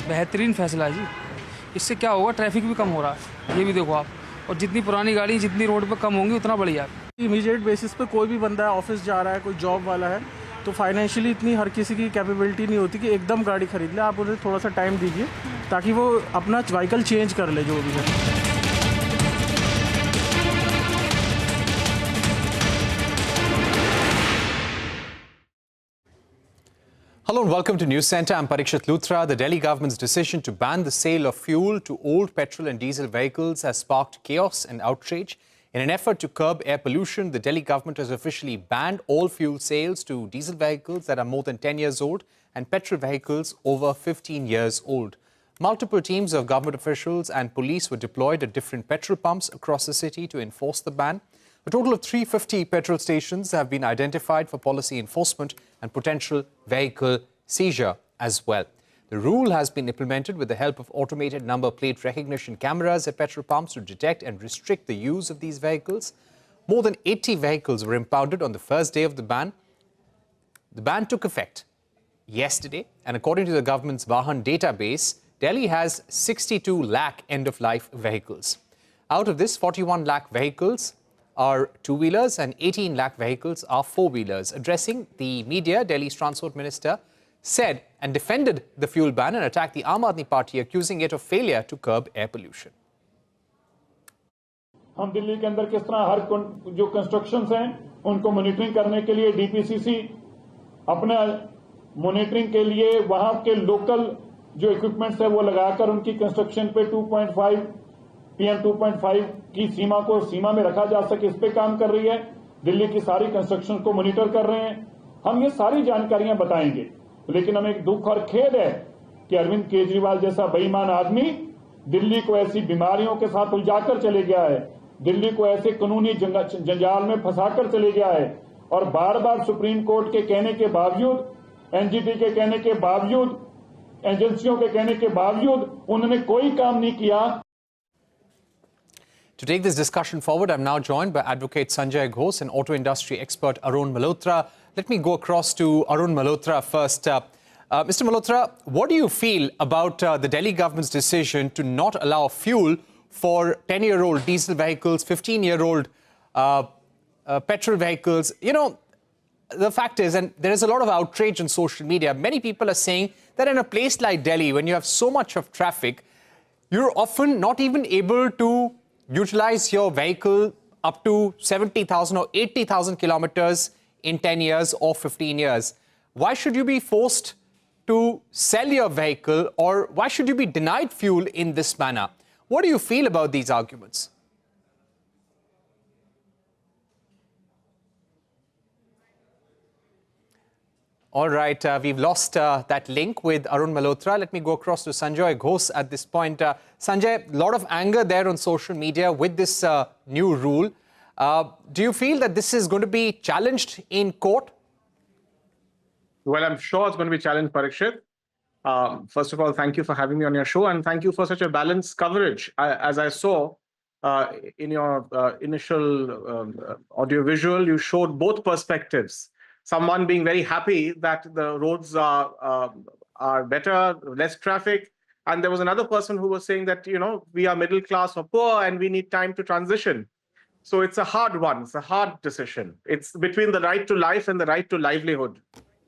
बेहतरीन फैसला है जी। इससे क्या होगा, ट्रैफिक भी कम हो रहा है, ये भी देखो आप। और जितनी पुरानी गाड़ी जितनी रोड पे कम होंगी उतना बढ़िया। इमीडिएट बेसिस पे कोई भी बंदा ऑफिस जा रहा है, कोई जॉब वाला है, तो फाइनेंशियली इतनी हर किसी की कैपेबिलिटी नहीं होती कि एकदम गाड़ी खरीद ले। आप उन्हें थोड़ा सा टाइम दीजिए ताकि वो अपना व्हीकल चेंज कर ले जो भी है। Hello and welcome to Newscentre. I'm Parikshit Luthra. The Delhi government's decision to ban the sale of fuel to old petrol and diesel vehicles has sparked chaos and outrage. In an effort to curb air pollution, the Delhi government has officially banned all fuel sales to diesel vehicles that are more than 10 years old and petrol vehicles over 15 years old. Multiple teams of government officials and police were deployed at different petrol pumps across the city to enforce the ban. A total of 350 petrol stations have been identified for policy enforcement and potential vehicle seizure as well. The rule has been implemented with the help of automated number plate recognition cameras at petrol pumps to detect and restrict the use of these vehicles. More than 80 vehicles were impounded on the first day of the ban. The ban took effect yesterday, and according to the government's Vahan database, Delhi has 62 lakh end-of-life vehicles. Out of this, 41 lakh vehicles are two-wheelers and 18 lakh vehicles are four-wheelers. Addressing the media, Delhi's Transport Minister said and defended the fuel ban and attacked the Aam Aadmi Party, accusing it of failure to curb air pollution. हम दिल्ली के अंदर किस तरह हर जो constructions हैं उनको monitoring करने के लिए डीपीसीसी अपने मॉनिटरिंग के लिए वहां के लोकल जो इक्विपमेंट्स है वो लगाकर उनकी कंस्ट्रक्शन पे 2.5 PM 2.5 की सीमा में रखा जा सके, इस पे काम कर रही है। दिल्ली की सारी कंस्ट्रक्शन को मॉनिटर कर रहे हैं। हम ये सारी जानकारियां बताएंगे, लेकिन हमें एक दुख और खेद है कि अरविंद केजरीवाल जैसा बेईमान आदमी दिल्ली को ऐसी बीमारियों के साथ उलझाकर चले गया है, दिल्ली को ऐसे कानूनी जंजाल में फंसाकर चले गया है और बार बार सुप्रीम कोर्ट के कहने के बावजूद, एनजीटी के कहने के बावजूद, एजेंसियों के कहने के बावजूद उन्होंने कोई काम नहीं किया। To take this discussion forward, I'm now joined by Advocate Sanjoy Ghose and auto industry expert Arun Malotra. Let me go across to Arun Malotra first. Mr. Malotra, what do you feel about the Delhi government's decision to not allow fuel for 10-year-old diesel vehicles, 15-year-old petrol vehicles? You know, the fact is, and there is a lot of outrage on social media, many people are saying that in a place like Delhi, when you have so much of traffic, you're often not even able to utilize your vehicle up to 70,000 or 80,000 kilometers in 10 years or 15 years. Why should you be forced to sell your vehicle, or why should you be denied fuel in this manner? What do you feel about these arguments? All right, we've lost that link with Arun Malhotra. Let me go across to Sanjoy Ghose at this point. Sanjay, a lot of anger there on social media with this new rule. Do you feel that this is going to be challenged in court? Well, I'm sure it's going to be challenged, Parikshit. First of all, thank you for having me on your show, and thank you for such a balanced coverage. As I saw in your initial audiovisual, you showed both perspectives. Someone being very happy that the roads are better, less traffic. And there was another person who was saying that, you know, we are middle class or poor and we need time to transition. So it's a hard one. It's a hard decision. It's between the right to life and the right to livelihood,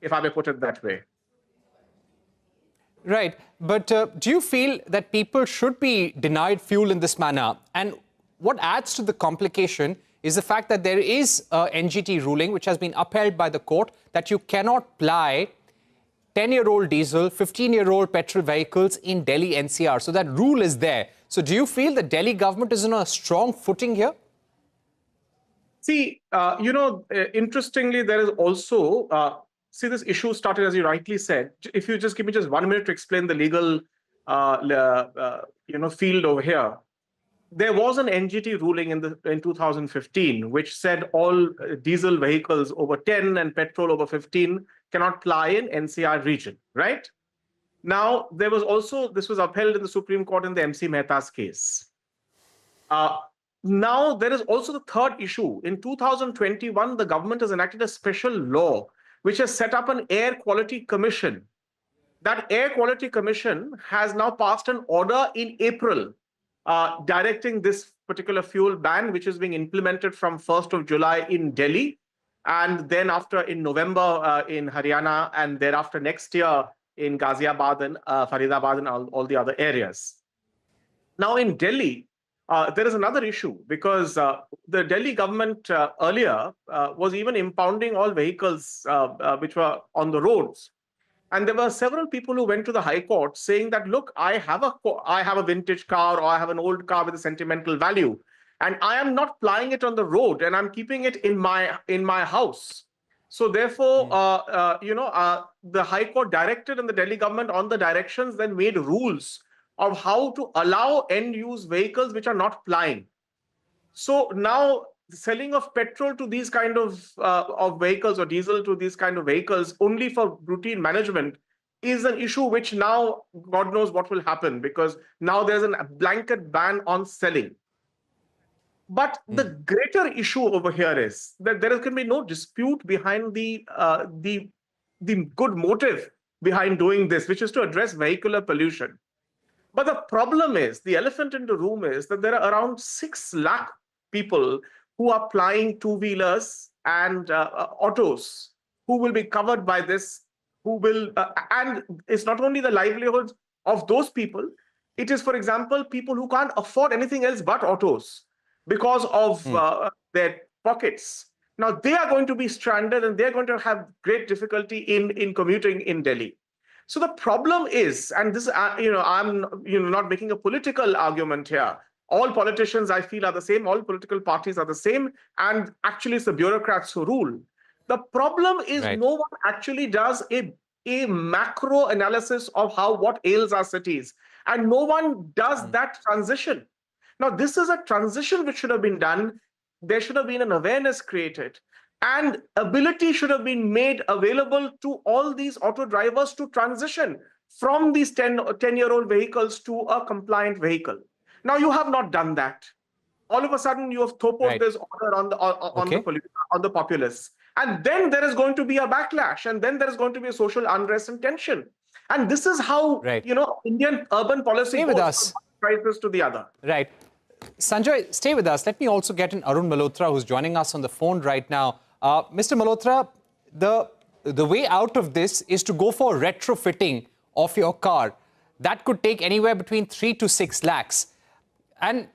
if I may put it that way. Right. But do you feel that people should be denied fuel in this manner? And what adds to the complication is the fact that there is a NGT ruling which has been upheld by the court that you cannot ply 10-year-old diesel, 15-year-old petrol vehicles in Delhi NCR. So that rule is there. So do you feel the Delhi government is on a strong footing here? See, interestingly, there is also, see, this issue started, as you rightly said. If you just give me just 1 minute to explain the legal, field over here. There was an NGT ruling in 2015, which said all diesel vehicles over 10 and petrol over 15 cannot ply in NCR region, right? Now, there was also, this was upheld in the Supreme Court in the MC Mehta's case. Now, there is also the third issue. In 2021, the government has enacted a special law which has set up an air quality commission that Air Quality Commission has now passed an order in April directing this particular fuel ban, which is being implemented from 1st of July in Delhi, and then after in November in Haryana, and thereafter next year in Ghaziabad and Faridabad and all the other areas. Now in Delhi, there is another issue because the Delhi government earlier was even impounding all vehicles which were on the roads. And there were several people who went to the High Court saying that, look, I have a vintage car or I have an old car with a sentimental value, and I am not plying it on the road, and I'm keeping it in my house. So therefore, the High Court directed, and the Delhi government on the directions then made rules of how to allow end-use vehicles which are not plying. So now the selling of petrol to these kind of vehicles or diesel to these kind of vehicles only for routine management is an issue which now God knows what will happen, because now there's a blanket ban on selling. But the greater issue over here is that there can be no dispute behind the good motive behind doing this, which is to address vehicular pollution. But the problem is, the elephant in the room is that there are around 6 lakh people who are plying two-wheelers and autos who will be covered by this, who will, and it's not only the livelihoods of those people, it is, for example, people who can't afford anything else but autos because of their pockets. Now, they are going to be stranded and they're going to have great difficulty in commuting in Delhi. So the problem is, and this, I'm not making a political argument here. All politicians, I feel, are the same. All political parties are the same. And actually, it's the bureaucrats who rule. The problem is no one actually does a macro analysis of what ails our cities. And no one does that transition. Now, this is a transition which should have been done. There should have been an awareness created. And ability should have been made available to all these auto drivers to transition from these 10-year-old vehicles to a compliant vehicle. Now, you have not done that. All of a sudden, you have thopoed this order on the populace. And then there is going to be a backlash. And then there is going to be a social unrest and tension. And this is how, Indian urban policy goes from one crisis to the other. Right. Sanjoy, stay with us. Let me also get in Arun Malhotra, who's joining us on the phone right now. Mr. Malhotra, the way out of this is to go for retrofitting of your car. That could take anywhere between 3 to 6 lakhs. And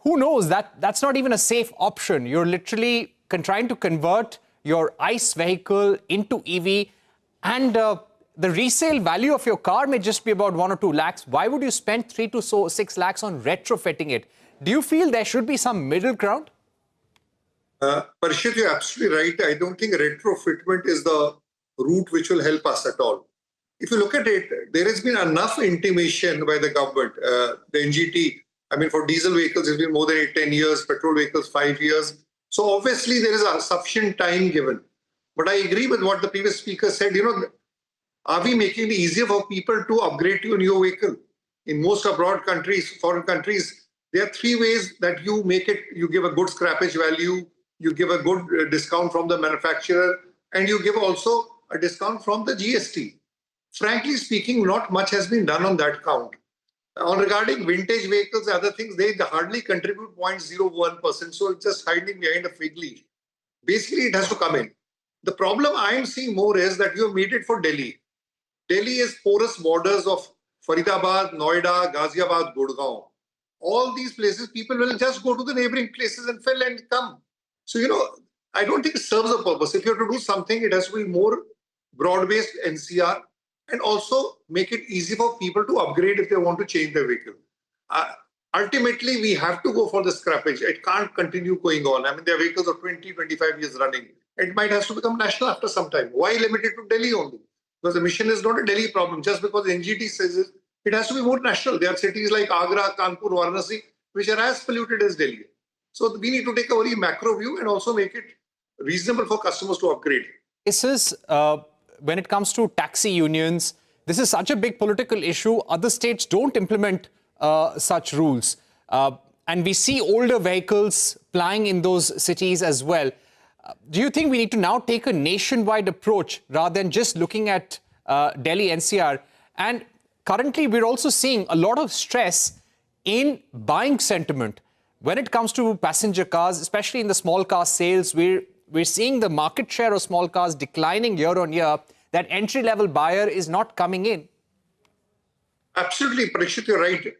who knows, that's not even a safe option. You're literally trying to convert your ICE vehicle into EV, and the resale value of your car may just be about 1 or 2 lakhs. Why would you spend 3 to 6 lakhs on retrofitting it? Do you feel there should be some middle ground? Parishit, you're absolutely right. I don't think retrofitment is the route which will help us at all. If you look at it, there has been enough intimation by the government. The NGT, for diesel vehicles, it's been more than 10 years, petrol vehicles, 5 years. So obviously there is a sufficient time given. But I agree with what the previous speaker said. Are we making it easier for people to upgrade to a new vehicle? In most abroad countries, foreign countries, there are 3 ways that you make it. You give a good scrappage value, you give a good discount from the manufacturer, and you give also a discount from the GST. Frankly speaking, not much has been done on that count. Regarding vintage vehicles and other things, they hardly contribute 0.01%, so it's just hiding behind a fig leaf. Basically, it has to come in. The problem I am seeing more is that you have made it for Delhi. Delhi is porous borders of Faridabad, Noida, Ghaziabad, Gurgaon. All these places, people will just go to the neighboring places and fill and come. So, I don't think it serves a purpose. If you have to do something, it has to be more broad-based NCR, and also make it easy for people to upgrade if they want to change their vehicle. Ultimately, we have to go for the scrappage. It can't continue going on. There are vehicles of 20, 25 years running. It might have to become national after some time. Why limit it to Delhi only? Because the emission is not a Delhi problem. Just because the NGT says it has to be more national. There are cities like Agra, Kanpur, Varanasi, which are as polluted as Delhi. So we need to take a very macro view and also make it reasonable for customers to upgrade. This is, when it comes to taxi unions, this is such a big political issue. Other states don't implement such rules. And we see older vehicles plying in those cities as well. Do you think we need to now take a nationwide approach rather than just looking at Delhi NCR And currently, we're also seeing a lot of stress in buying sentiment. When it comes to passenger cars, especially in the small car sales, we're seeing the market share of small cars declining year on year. That entry-level buyer is not coming in. Absolutely, Parikshit, you're right.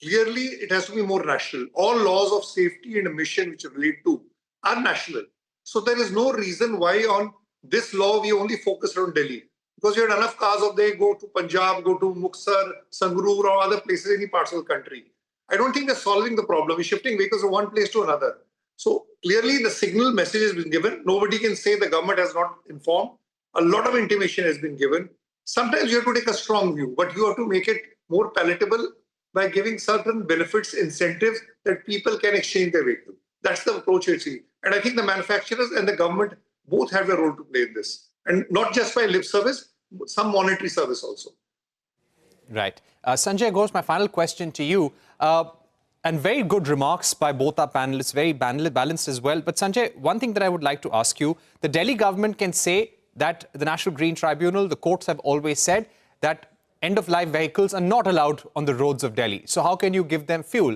Clearly, it has to be more national. All laws of safety and emission which relate to are national. So there is no reason why on this law we only focus on Delhi. Because you had enough cars of they go to Punjab, go to Muxar, Sangrur or other places, any parts of the country. I don't think they're solving the problem. We're shifting vehicles from one place to another. So clearly the signal message has been given. Nobody can say the government has not informed. A lot of intimation has been given. Sometimes you have to take a strong view, but you have to make it more palatable by giving certain benefits, incentives that people can exchange their vehicle. That's the approach I see. And I think the manufacturers and the government both have a role to play in this. And not just by lip service, but some monetary service also. Right. Sanjoy Ghose, my final question to you. And very good remarks by both our panelists, very balanced as well. But Sanjay, one thing that I would like to ask you, the Delhi government can say that the National Green Tribunal, the courts have always said that end-of-life vehicles are not allowed on the roads of Delhi. So how can you give them fuel?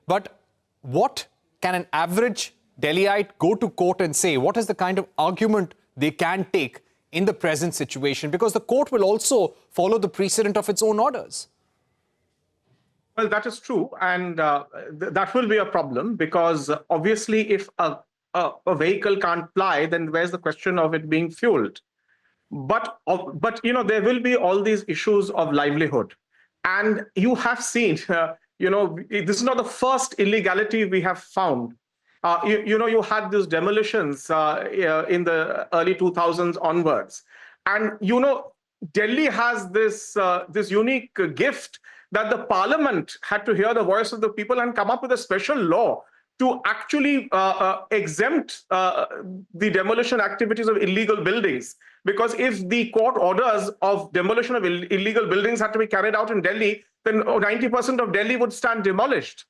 But what can an average Delhiite go to court and say? What is the kind of argument they can take in the present situation? Because the court will also follow the precedent of its own orders. Well, that is true. And that will be a problem because obviously if a vehicle can't fly, then where's the question of it being fueled? But there will be all these issues of livelihood. And you have seen, this is not the first illegality we have found. You had these demolitions in the early 2000s onwards. And, Delhi has this unique gift that the parliament had to hear the voice of the people and come up with a special law to actually exempt the demolition activities of illegal buildings. Because if the court orders of demolition of illegal buildings had to be carried out in Delhi, then 90% of Delhi would stand demolished.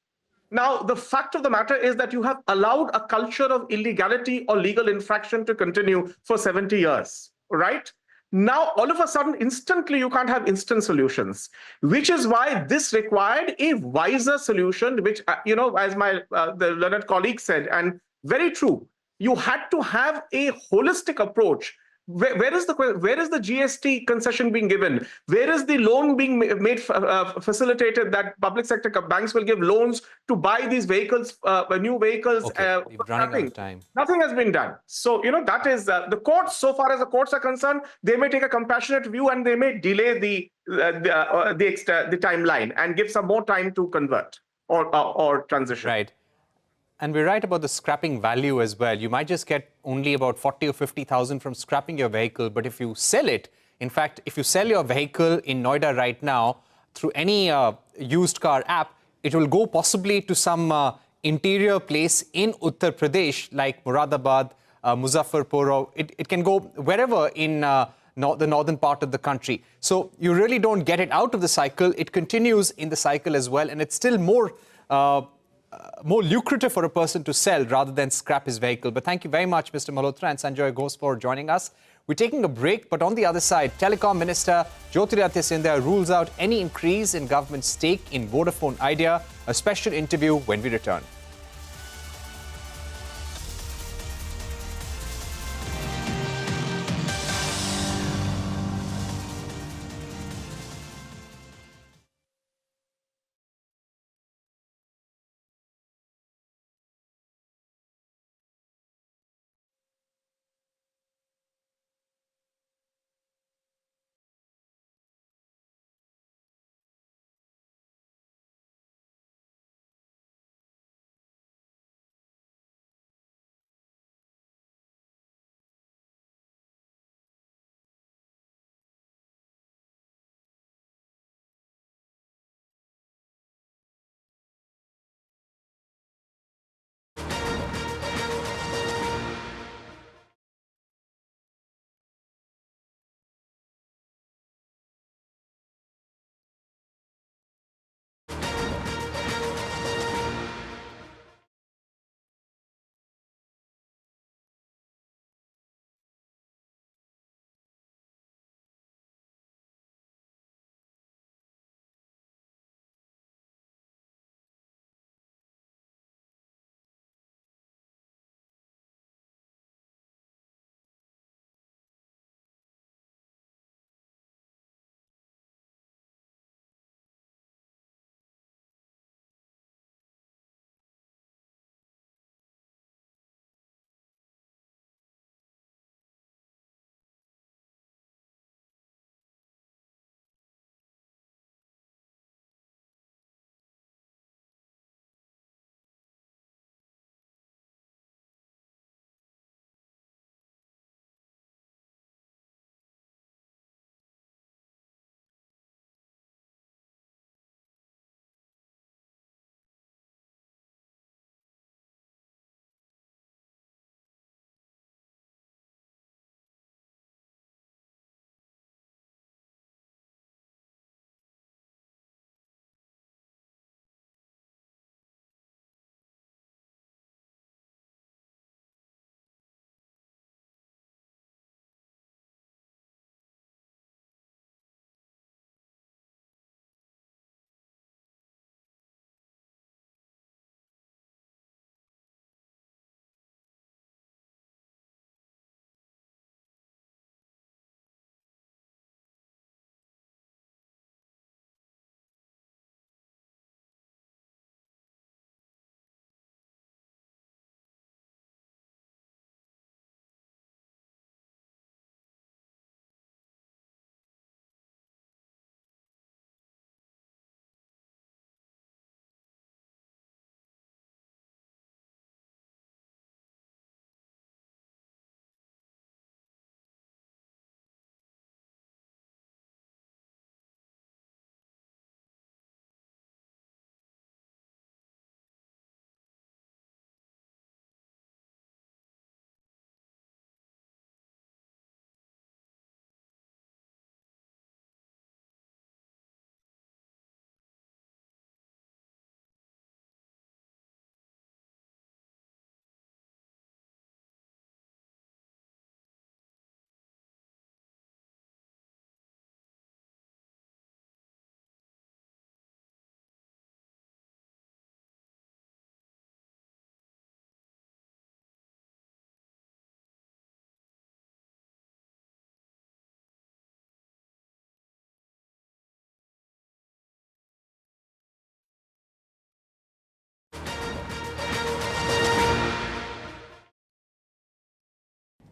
Now, the fact of the matter is that you have allowed a culture of illegality or legal infraction to continue for 70 years, right? Now, all of a sudden, instantly, you can't have instant solutions, which is why this required a wiser solution, which, as the learned colleague said, and very true, you had to have a holistic approach. Where is the GST concession being given? Where is the loan being made facilitated that public sector banks will give loans to buy these vehicles, new vehicles? Okay, we're running out of time. Nothing has been done. So, that is the courts, so far as the courts are concerned, they may take a compassionate view and they may delay the timeline and give some more time to convert or transition. Right. And we're right about the scrapping value as well. You might just get only about 40 or 50,000 from scrapping your vehicle. But if you sell it, in fact, if you sell your vehicle in Noida right now through any used car app, it will go possibly to some interior place in Uttar Pradesh, like Moradabad, Muzaffarpur, or it can go wherever in the northern part of the country. So you really don't get it out of the cycle. It continues in the cycle as well. And it's still more lucrative for a person to sell rather than scrap his vehicle. But thank you very much, Mr. Malhotra and Sanjoy Ghose, for joining us. We're taking a break, but on the other side, Telecom Minister Jyotiraditya Scindia rules out any increase in government stake in Vodafone Idea. A special interview when we return.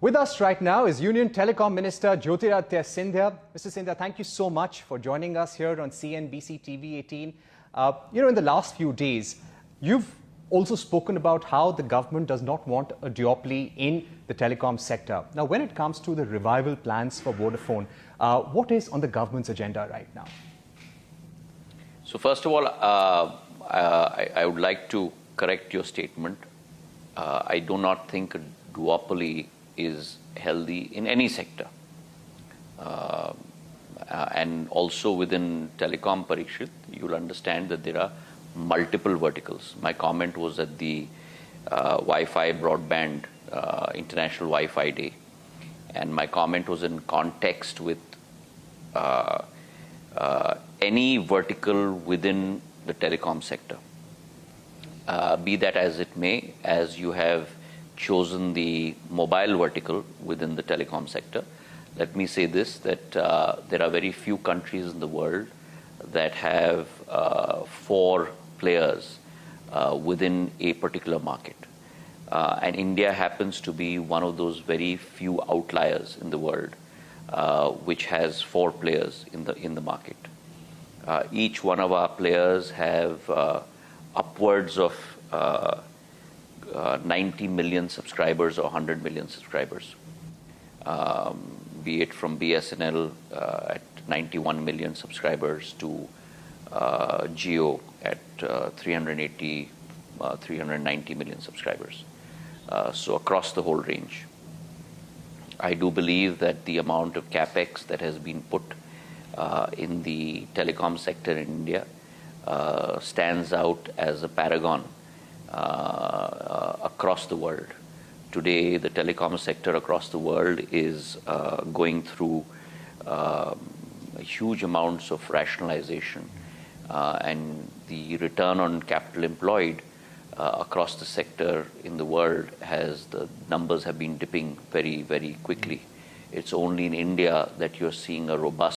With us right now is Union Telecom Minister Jyotiraditya Scindia. Mr. Scindia, thank you so much for joining us here on CNBC-TV18. In the last few days, you've also spoken about how the government does not want a duopoly in the telecom sector. Now, when it comes to the revival plans for Vodafone, what is on the government's agenda right now? So first of all, I would like to correct your statement. I do not think a duopoly is healthy in any sector. And also within Telecom Parikshit, you'll understand that there are multiple verticals. My comment was at the Wi-Fi broadband International Wi-Fi Day. And my comment was in context with any vertical within the telecom sector. Be that as it may, as you have chosen the mobile vertical within the telecom sector, let me say this, that there are very few countries in the world that have 4 players within a particular market. And India happens to be one of those very few outliers in the world which has 4 players in the market. Each one of our players have upwards of 90 million subscribers or 100 million subscribers, be it from BSNL at 91 million subscribers to Jio at 390 million subscribers. So across the whole range. I do believe that the amount of capex that has been put in the telecom sector in India stands out as a paragon across the world. Today, the telecom sector across the world is going through huge amounts of rationalization, and the return on capital employed across the sector in the world the numbers have been dipping very, very quickly. It's only in India that you're seeing a robust